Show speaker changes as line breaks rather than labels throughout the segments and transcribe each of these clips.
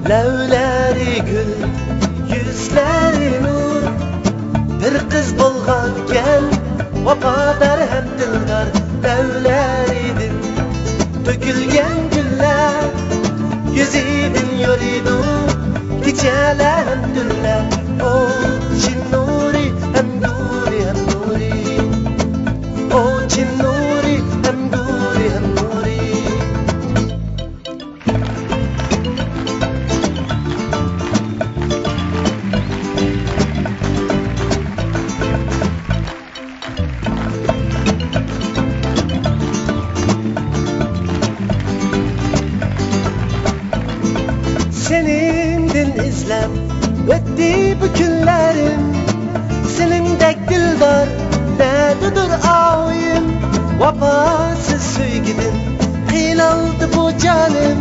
Levleri gül, yüzleri nur. Bir kız bulganken vafadar hem dildar. Levleridin dökülgen güller, yüzidin yürüdü geceler hem düller. O Çin nuri hem nuri hem nuri. O Çin nuri hem nuri hem nuri. Senindin izlem ötti bu günlerim. Senindek dildar nerededir ağayım. Vafasız sevgidin kıyılaldı bu canım.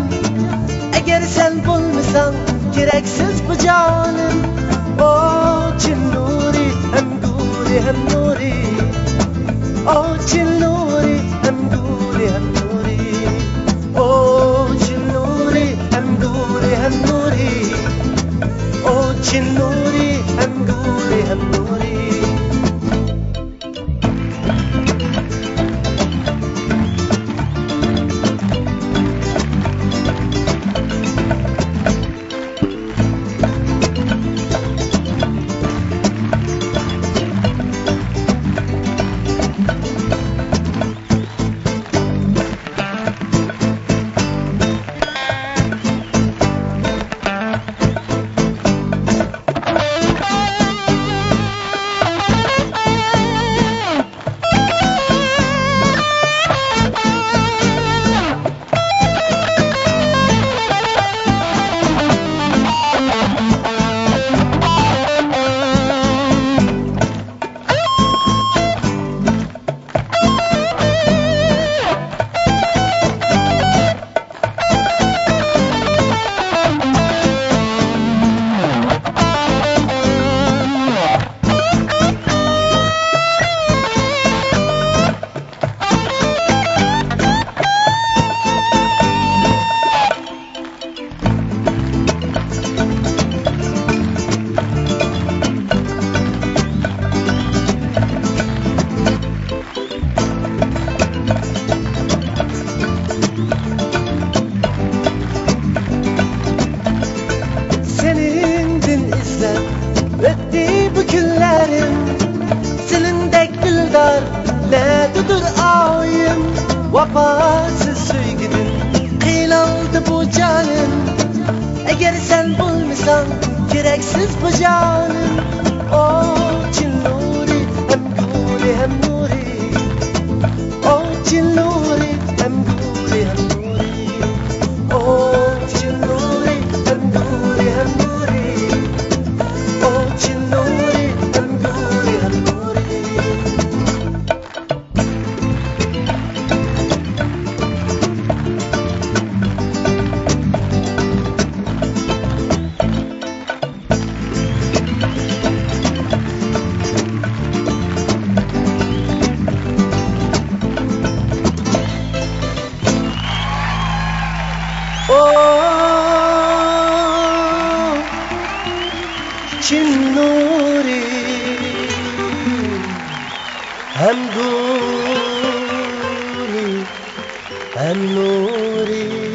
Eğer sen bulmasan gereksiz bu canım. O Çin nuri hem nuri hem nuri. O Çin nuri hem nuri hem nuri. O Çin nuri hem nuri hem nuri. O Çin nuri hem nuri hem nuri. Ötti bu günlerim. Senindek dildar nerededir ağayım. Vafasız sevgidin kıyılaldı bu canım. Eğer sen bulmasan gereksiz bu canım. O Çin nuri hem nuri hem nuri. O Çin nuri hem nuri hem nuri. O Hem nuri